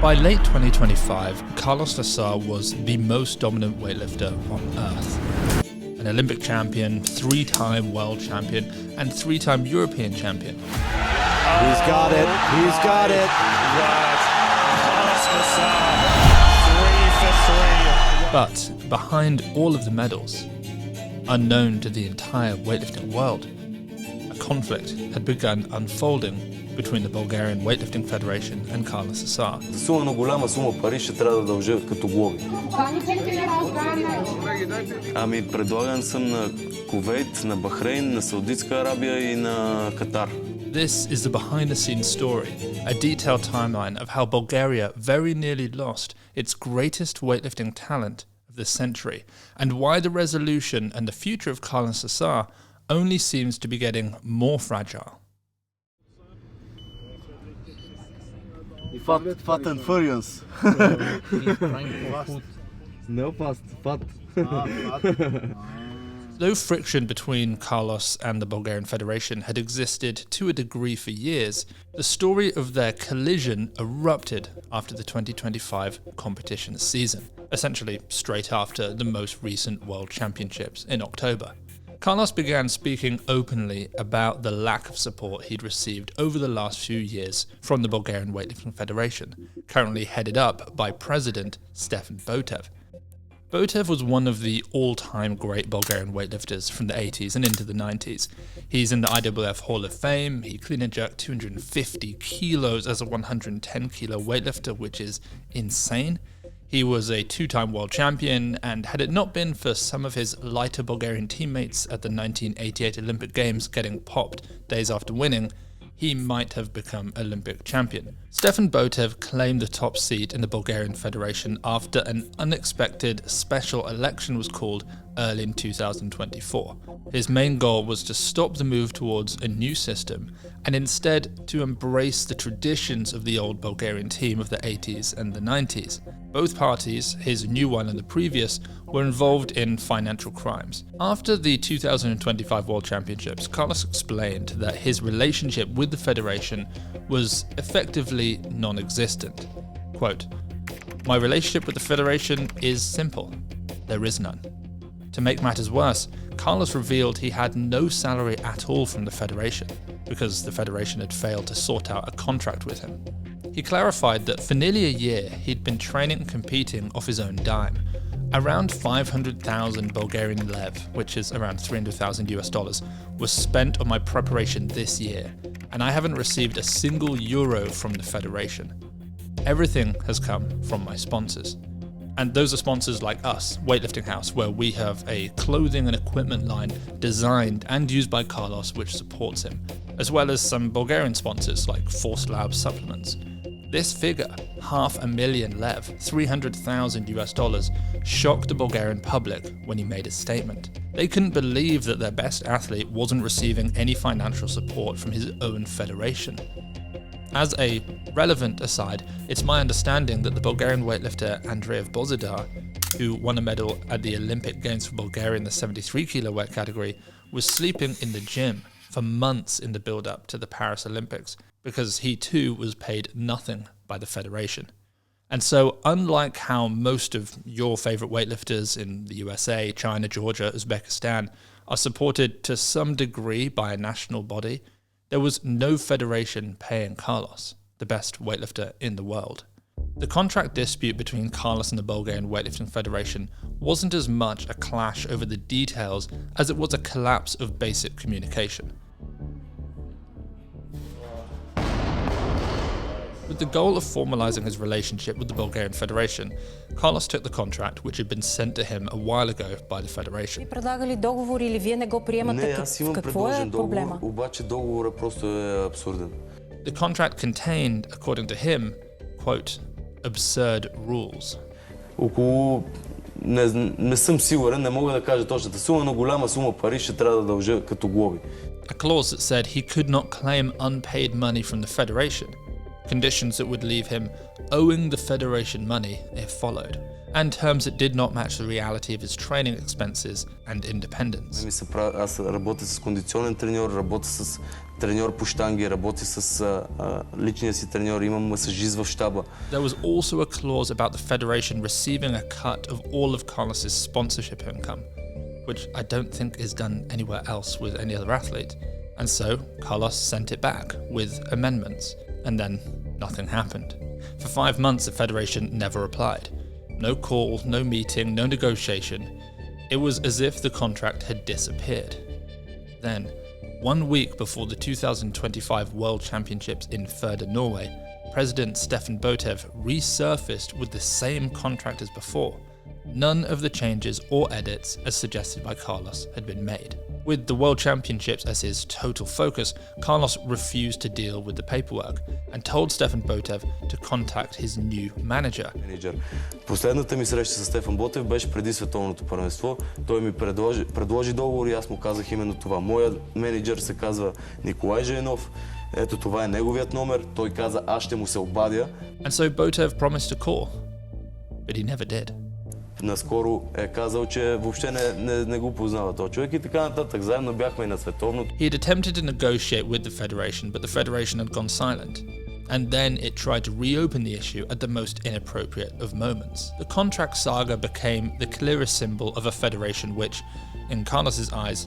By late 2025, Karlos Nasar was the most dominant weightlifter on earth. An Olympic champion, 3-time world champion, and 3-time European champion. He's got it. He's got it. Karlos Nasar, 3 for 3. But behind all of the medals, unknown to the entire weightlifting world, a conflict had begun unfolding between the Bulgarian Weightlifting Federation and Karlos Nasar. Сума голяма сума пари ще трябва да дължа като глоби. Ами предлаган съм на Кувейт, на Бахрейн, на Саудитска Арабия и на Катар. This is the behind-the-scenes story, a detailed timeline of how Bulgaria very nearly lost its greatest weightlifting talent of the century, and why the resolution and the future of Karlos Nasar only seems to be getting more fragile. Fat and furious. No fast, fat. Though friction between Karlos and the Bulgarian Federation had existed to a degree for years, the story of their collision erupted after the 2025 competition season, essentially straight after the most recent World Championships in October. Karlos began speaking openly about the lack of support he'd received over the last few years from the Bulgarian Weightlifting Federation, currently headed up by President Stefan Botev. Botev was one of the all-time great Bulgarian weightlifters from the 80s and into the 90s. He's in the IWF Hall of Fame. He clean and jerked 250 kilos as a 110-kilo weightlifter, which is insane. He was a 2-time world champion, and had it not been for some of his lighter Bulgarian teammates at the 1988 Olympic Games getting popped days after winning, he might have become Olympic champion. Stefan Botev claimed the top seat in the Bulgarian Federation after an unexpected special election was called early in 2024. His main goal was to stop the move towards a new system and instead to embrace the traditions of the old Bulgarian team of the 80s and the 90s. Both parties, his new one and the previous, were involved in financial crimes. After the 2025 World Championships, Karlos explained that his relationship with the Federation was effectively non-existent. Quote, "My relationship with the Federation is simple. There is none." To make matters worse, Karlos revealed he had no salary at all from the Federation, because the Federation had failed to sort out a contract with him. He clarified that for nearly a year he'd been training and competing off his own dime. Around 500,000 Bulgarian lev, which is around $300,000, was spent on my preparation this year, and I haven't received a single euro from the Federation. Everything has come from my sponsors. And those are sponsors like us, Weightlifting House, where we have a clothing and equipment line designed and used by Karlos which supports him, as well as some Bulgarian sponsors like Force Labs Supplements. This figure, $500,000 lev, $300,000, shocked the Bulgarian public when he made his statement. They couldn't believe that their best athlete wasn't receiving any financial support from his own federation. As a relevant aside, it's my understanding that the Bulgarian weightlifter Andreev Bozidar, who won a medal at the Olympic Games for Bulgaria in the 73-kilo weight category, was sleeping in the gym for months in the build-up to the Paris Olympics, because he too was paid nothing by the federation. And so, unlike how most of your favorite weightlifters in the USA, China, Georgia, Uzbekistan are supported to some degree by a national body, there was no federation paying Karlos, the best weightlifter in the world. The contract dispute between Karlos and the Bulgarian Weightlifting Federation wasn't as much a clash over the details as it was a collapse of basic communication. With the goal of formalizing his relationship with the Bulgarian Federation, Karlos took the contract which had been sent to him a while ago by the Federation. Предлагали договор или вие не го приемате? Аз имам предложен договор, обаче договорът просто е абсурден. The contract contained, according to him, quote, absurd rules. Около, не съм сигурен, не мога да кажа точната сума, но голяма сума пари ще трябва да дължа като глоби. A clause that said he could not claim unpaid money from the Federation, conditions that would leave him owing the Federation money if followed, and terms that did not match the reality of his training expenses and independence. Аз работя с кондиционен треньор, работя с треньор по щанги, работи с личния си треньор, има масажист в щаба. There was also a clause about the federation receiving a cut of all of Karlos's sponsorship income, which I don't think is done anywhere else with any other athlete. And so Karlos sent it back with amendments, and then nothing happened. For 5 months the federation never replied. No call, no meeting, no negotiation. It was as if the contract had disappeared. Then, 1 week before the 2025 World Championships in Førde, Norway, President Stefan Botev resurfaced with the same contract as before. None of the changes or edits as suggested by Karlos had been made. With the World Championships as his total focus, Karlos refused to deal with the paperwork and told Stefan Botev to contact his new manager. Последната ми среща с Стефан Ботев беше преди световното първенство. Той ми предложи договор и аз му казах именно това. Моят менеджер се казва Николай Жейнов. Ето това е неговият номер. Той каза аз ще му се обадя. And so Botev promised to call, but he never did. Наскоро е казал, че въобще не го познава този човек и така нататък. Заедно бяхме и на световното. He had attempted to negotiate with the federation, but the federation had gone silent. And then it tried to reopen the issue at the most inappropriate of moments. The contract saga became the clearest symbol of a federation which, in Karlos's eyes,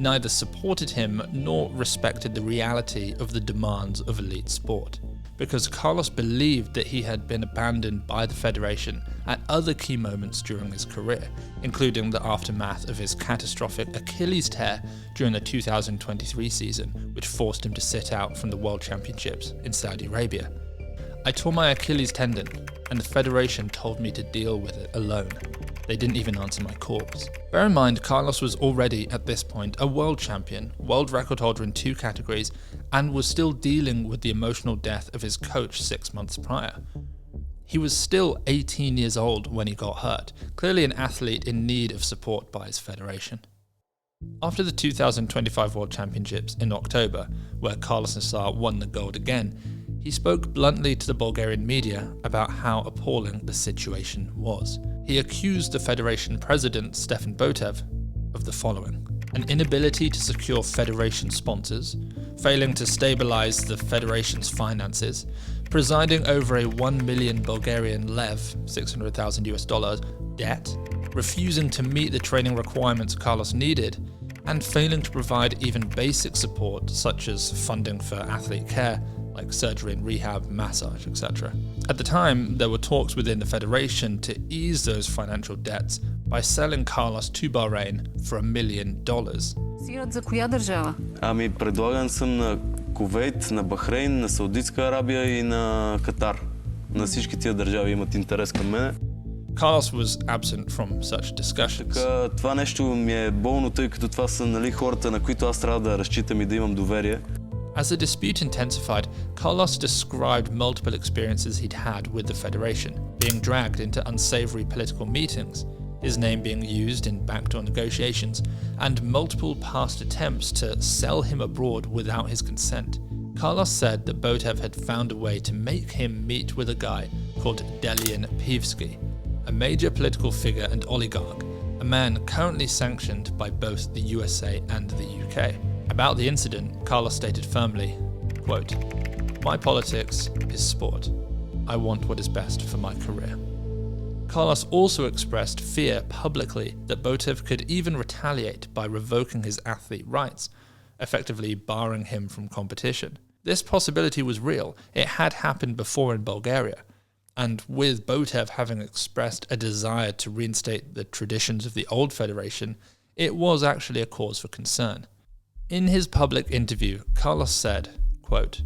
neither supported him nor respected the reality of the demands of elite sport. Because Karlos believed that he had been abandoned by the federation at other key moments during his career, including the aftermath of his catastrophic Achilles tear during the 2023 season, which forced him to sit out from the World Championships in Saudi Arabia. I tore my Achilles tendon, and the federation told me to deal with it alone. They didn't even answer my calls. Bear in mind, Karlos was already, at this point, a world champion, world record holder in 2 categories, and was still dealing with the emotional death of his coach 6 months prior. He was still 18 years old when he got hurt, clearly an athlete in need of support by his federation. After the 2025 World Championships in October, where Karlos Nasar won the gold again, he spoke bluntly to the Bulgarian media about how appalling the situation was. He accused the federation president, Stefan Botev, of the following: an inability to secure federation sponsors, failing to stabilize the federation's finances, presiding over a 1 million Bulgarian lev, $600,000 debt, refusing to meet the training requirements Karlos needed, and failing to provide even basic support such as funding for athlete care, like surgery and rehab, massage, etc. At the time, there were talks within the federation to ease those financial debts by selling Karlos to Bahrain for $1 million. За коя държава? Ами предлаган съм на Кувейт, на Бахрейн, на Саудитска Арабия и на Катар. На всички тия държави имат интерес към мене. Karlos was absent from such discussions. Така, това нещо ми е болно, тъй като това са хората, на които аз трябва да разчитам и да имам доверие. As the dispute intensified, Karlos described multiple experiences he'd had with the federation, being dragged into unsavory political meetings, his name being used in backdoor negotiations, and multiple past attempts to sell him abroad without his consent. Karlos said that Botev had found a way to make him meet with a guy called Delian Pivsky, a major political figure and oligarch, a man currently sanctioned by both the USA and the UK. About the incident, Karlos stated firmly, quote, "My politics is sport. I want what is best for my career." Karlos also expressed fear publicly that Botev could even retaliate by revoking his athlete rights, effectively barring him from competition. This possibility was real. It had happened before in Bulgaria. And with Botev having expressed a desire to reinstate the traditions of the old federation, it was actually a cause for concern. In his public interview, Karlos said, quote,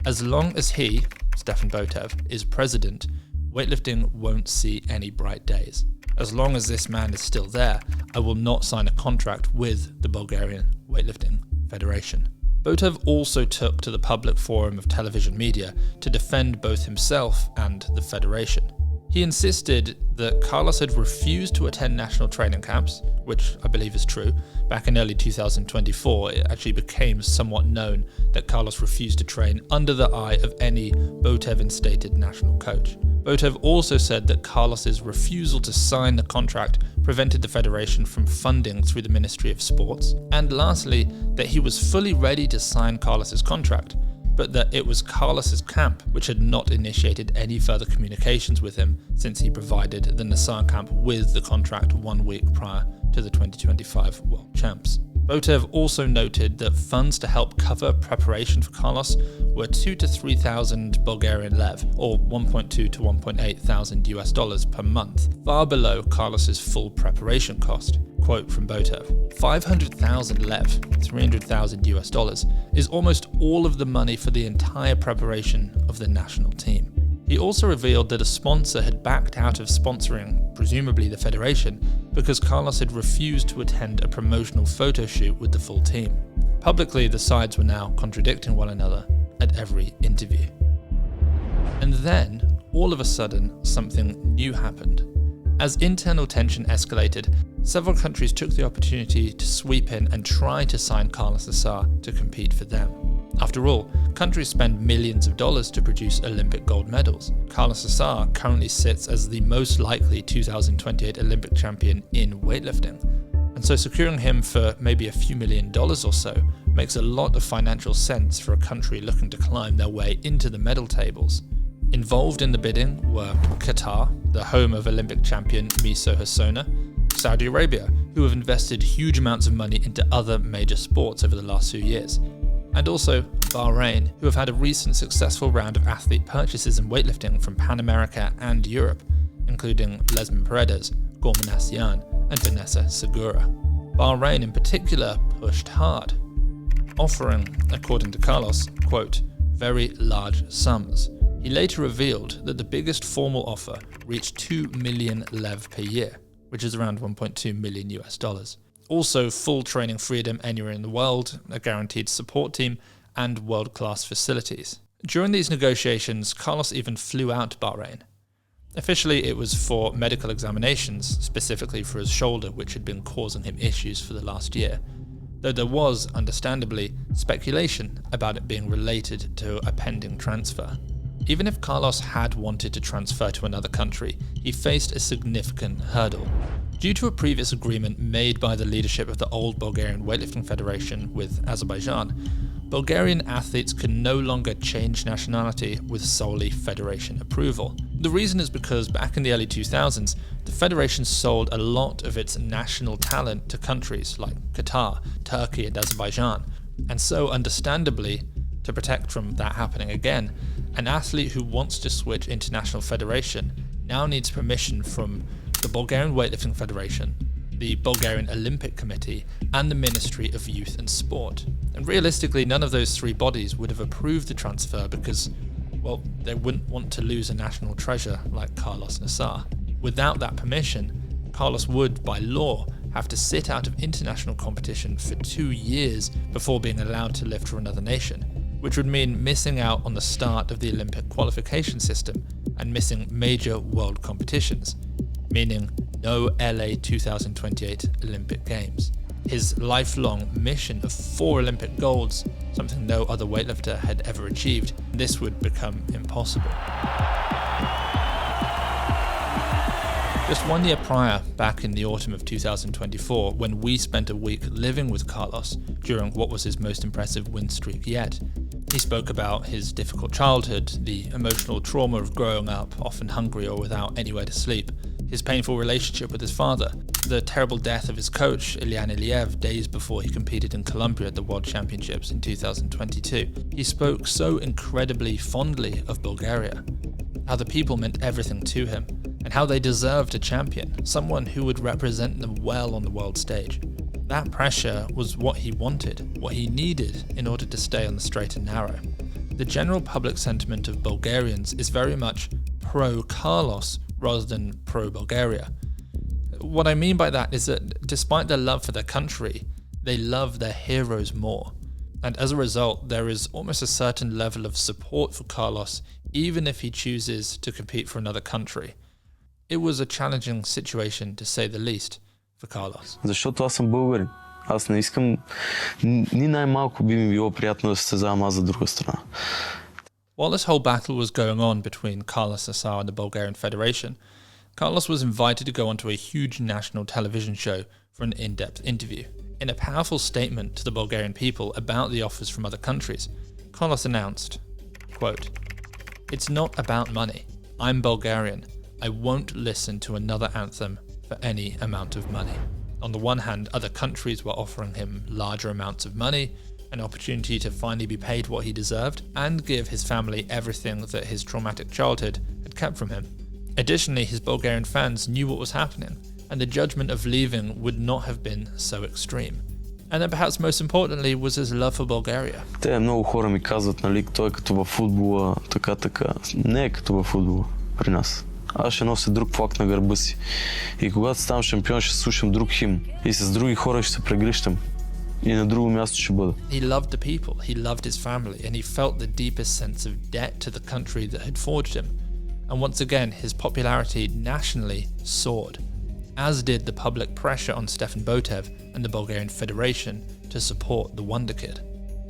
"As long as he, Stefan Botev, is president, weightlifting won't see any bright days. As long as this man is still there, I will not sign a contract with the Bulgarian Weightlifting Federation." Botev also took to the public forum of television media to defend both himself and the federation. He insisted that Karlos had refused to attend national training camps, which I believe is true. Back in early 2024, it actually became somewhat known that Karlos refused to train under the eye of any Botev-instated national coach. Botev also said that Karlos's refusal to sign the contract prevented the federation from funding through the Ministry of Sports, and lastly, that he was fully ready to sign Karlos's contract, but that it was Karlos's camp which had not initiated any further communications with him since he provided the Nasar camp with the contract 1 week prior to the 2025 World Champs. Botev also noted that funds to help cover preparation for Karlos were 2,000 to 3,000 Bulgarian lev, or 1.2 to 1.8 thousand US dollars per month, far below Karlos's full preparation cost. Quote from Botev, 500,000 lev, 300,000 US dollars, is almost all of the money for the entire preparation of the national team. He also revealed that a sponsor had backed out of sponsoring, presumably the federation, because Karlos had refused to attend a promotional photo shoot with the full team. Publicly, the sides were now contradicting one another at every interview. And then, all of a sudden, something new happened. As internal tension escalated, several countries took the opportunity to sweep in and try to sign Karlos Nasar to compete for them. After all, countries spend millions of dollars to produce Olympic gold medals. Karlos Nasar currently sits as the most likely 2028 Olympic champion in weightlifting, and so securing him for maybe a few $1 million or so makes a lot of financial sense for a country looking to climb their way into the medal tables. Involved in the bidding were Qatar, the home of Olympic champion Miso Hossona, Saudi Arabia, who have invested huge amounts of money into other major sports over the last few years, and also Bahrain, who have had a recent successful round of athlete purchases in weightlifting from Pan America and Europe, including Lesman Paredes, Gorman Asian, and Vanessa Segura. Bahrain in particular pushed hard, offering, according to Karlos, quote, very large sums. He later revealed that the biggest formal offer reached 2 million lev per year, which is around 1.2 million US dollars. Also full training freedom anywhere in the world, a guaranteed support team, and world-class facilities. During these negotiations, Karlos even flew out to Bahrain. Officially, it was for medical examinations, specifically for his shoulder, which had been causing him issues for the last year, though there was, understandably, speculation about it being related to a pending transfer. Even if Karlos had wanted to transfer to another country, he faced a significant hurdle. Due to a previous agreement made by the leadership of the old Bulgarian Weightlifting Federation with Azerbaijan, Bulgarian athletes can no longer change nationality with solely federation approval. The reason is because back in the early 2000s, the federation sold a lot of its national talent to countries like Qatar, Turkey, and Azerbaijan, and so understandably, to protect from that happening again, an athlete who wants to switch international federation now needs permission from the Bulgarian Weightlifting Federation, the Bulgarian Olympic Committee, and the Ministry of Youth and Sport. And realistically, none of those three bodies would have approved the transfer because, well, they wouldn't want to lose a national treasure like Karlos Nasar. Without that permission, Karlos would, by law, have to sit out of international competition for 2 years before being allowed to lift for another nation, which would mean missing out on the start of the Olympic qualification system and missing major world competitions, meaning no LA 2028 Olympic Games. His lifelong mission of 4 Olympic golds, something no other weightlifter had ever achieved, this would become impossible. Just 1 year prior, back in the autumn of 2024, when we spent a week living with Karlos during what was his most impressive win streak yet, he spoke about his difficult childhood, the emotional trauma of growing up often hungry or without anywhere to sleep, his painful relationship with his father, the terrible death of his coach, Ilyan Iliev, days before he competed in Colombia at the World Championships in 2022. He spoke so incredibly fondly of Bulgaria, how the people meant everything to him, and how they deserved a champion, someone who would represent them well on the world stage. That pressure was what he wanted, what he needed in order to stay on the straight and narrow. The general public sentiment of Bulgarians is very much pro-Karlos rather than pro-Bulgaria. What I mean by that is that despite their love for their country, they love their heroes more. And as a result, there is almost a certain level of support for Karlos, even if he chooses to compete for another country. It was a challenging situation, to say the least, for Karlos. Защото аз съм българин. Аз не искам, ни най-малко би ми било приятно да се състезавам аз за друга страна. While this whole battle was going on between Karlos Nasar and the Bulgarian Federation, Karlos was invited to go onto a huge national television show for an in-depth interview. In a powerful statement to the Bulgarian people about the offers from other countries, Karlos announced, quote, "It's not about money. I'm Bulgarian. I won't listen to another anthem for any amount of money." On the one hand, other countries were offering him larger amounts of money, an opportunity to finally be paid what he deserved, and give his family everything that his traumatic childhood had kept from him. Additionally, his Bulgarian fans knew what was happening, and the judgment of leaving would not have been so extreme. And then perhaps most importantly was his love for Bulgaria. Те много хора ми казват, нали, той е като във футбола, така. Не е като във футбола при нас. Аз ще нося друг флаг на гърба си. И когато ставам шампион, ще слушам друг химн. И с други хора ще се прегръщам. И на друго място ще бъда. He loved the people, he loved his family, and he felt the deepest sense of debt to the country that had forged him. And once again, his popularity nationally soared, as did the public pressure on Stefan Botev and the Bulgarian Federation to support the Wonder Kid.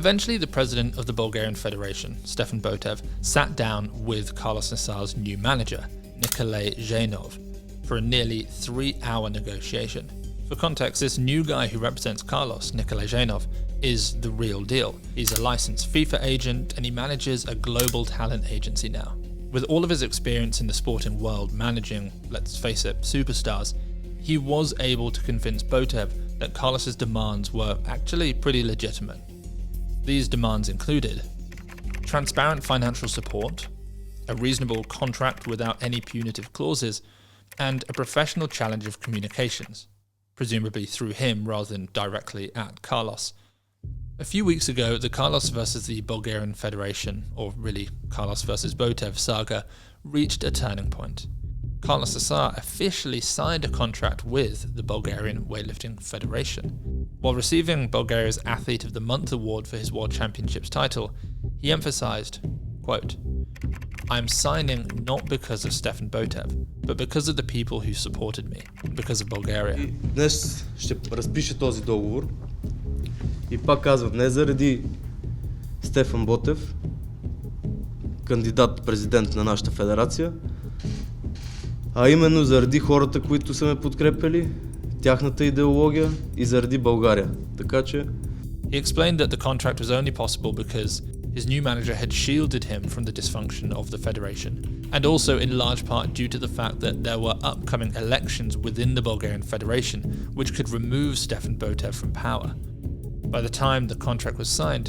Eventually, the president of the Bulgarian Federation, Stefan Botev, sat down with Karlos Nasar's new manager, WLHOUSE, for a nearly 3-hour negotiation. For context, this new guy who represents Karlos, WLHOUSE, is the real deal. He's a licensed FIFA agent and he manages a global talent agency now. With all of his experience in the sporting world managing, let's face it, superstars, he was able to convince Botev that Karlos's demands were actually pretty legitimate. These demands included transparent financial support, a reasonable contract without any punitive clauses, and a professional challenge of communications, presumably through him rather than directly at Karlos. A few weeks ago, the Karlos versus the Bulgarian Federation, or really Karlos versus Botev saga, reached a turning point. Karlos Nasar officially signed a contract with the Bulgarian Weightlifting Federation. While receiving Bulgaria's Athlete of the Month award for his World Championships title, he emphasized, quote, "I'm signing not because of Stefan Botev, but because of the people who supported me, because of Bulgaria." Днес ще разпиша този договор. И пак казвам, не заради Стефан Ботев, кандидат-президент на нашата федерация, а именно заради хората, които са ме подкрепили, тяхната идеология и заради България. Така че... He explained that the contract was only possible because his new manager had shielded him from the dysfunction of the federation, and also in large part due to the fact that there were upcoming elections within the Bulgarian Federation which could remove Stefan Botev from power. By the time the contract was signed,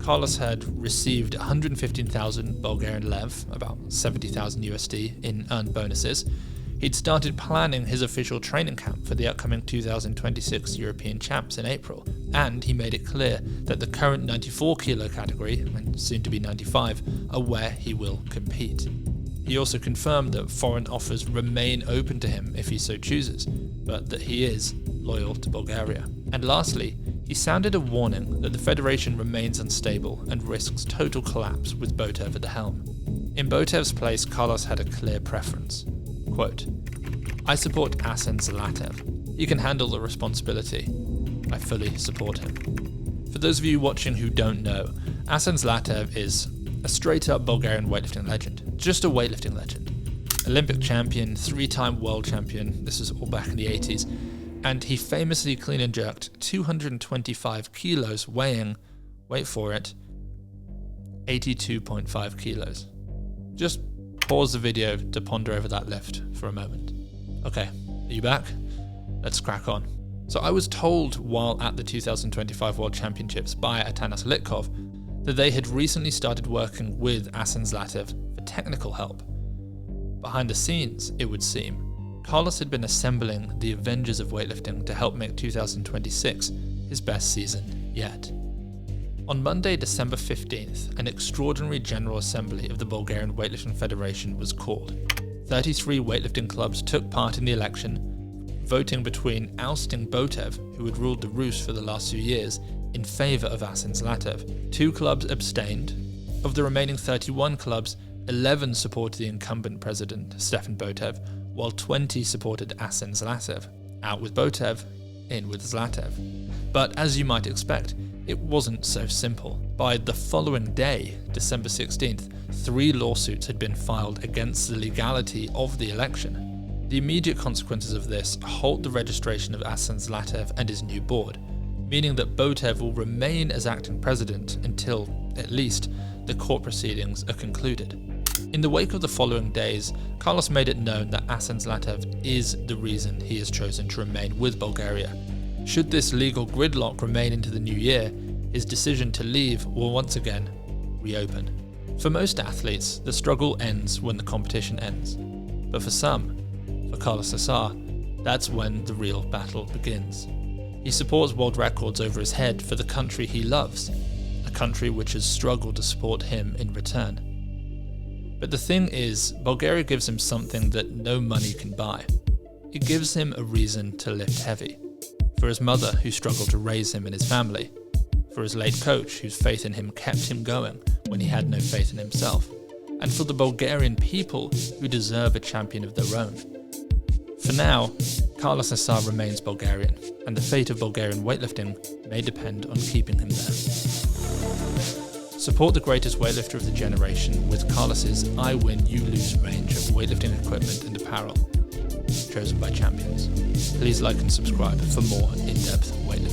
Karlos had received 115,000 Bulgarian lev, about 70,000 USD, in earned bonuses. He'd started planning his official training camp for the upcoming 2026 European Champs in April, and he made it clear that the current 94 kilo category, and soon to be 95, are where he will compete. He also confirmed that foreign offers remain open to him if he so chooses, but that he is loyal to Bulgaria. And lastly, he sounded a warning that the federation remains unstable and risks total collapse with Botev at the helm. In Botev's place, Karlos had a clear preference. Quote, "I support Asen Zlatev. He can handle the responsibility. I fully support him." For those of you watching who don't know, Asen Zlatev is a straight-up Bulgarian weightlifting legend. Just a weightlifting legend. Olympic champion, 3-time world champion, this is all back in the 80s, and he famously clean and jerked 225 kilos weighing, wait for it, 82.5 kilos. Just pause the video to ponder over that lift for a moment. Okay, are you back? Let's crack on. So I was told while at the 2025 World Championships by Atanas Litkov that they had recently started working with Asen Zlatev for technical help. Behind the scenes, it would seem, Karlos had been assembling the Avengers of weightlifting to help make 2026 his best season yet. On Monday, December 15th, an extraordinary General Assembly of the Bulgarian Weightlifting Federation was called. 33 weightlifting clubs took part in the election, voting between ousting Botev, who had ruled the WLHOUSE for the last 2 years, in favour of Asen Zlatev. 2 clubs abstained. Of the remaining 31 clubs, 11 supported the incumbent president, Stefan Botev, while 20 supported Asen Zlatev. Out with Botev, in with Zlatev. But as you might expect, it wasn't so simple. By the following day, December 16th, 3 lawsuits had been filed against the legality of the election. The immediate consequences of this halt the registration of Asen Zlatev and his new board, meaning that Botev will remain as acting president until, at least, the court proceedings are concluded. In the wake of the following days, Karlos made it known that Asen Zlatev is the reason he has chosen to remain with Bulgaria. Should this legal gridlock remain into the new year, his decision to leave will once again reopen. For most athletes, the struggle ends when the competition ends. But for some, for Karlos Nasar, that's when the real battle begins. He supports world records over his head for the country he loves, a country which has struggled to support him in return. But the thing is, Bulgaria gives him something that no money can buy. It gives him a reason to lift heavy. For his mother, who struggled to raise him and his family. For his late coach, whose faith in him kept him going when he had no faith in himself. And for the Bulgarian people, who deserve a champion of their own. For now, Karlos Nasar remains Bulgarian, and the fate of Bulgarian weightlifting may depend on keeping him there. Support the greatest weightlifter of the generation with Karlos's I Win, You Lose range of weightlifting equipment and apparel, chosen by champions. Please like and subscribe for more in-depth weightlifting.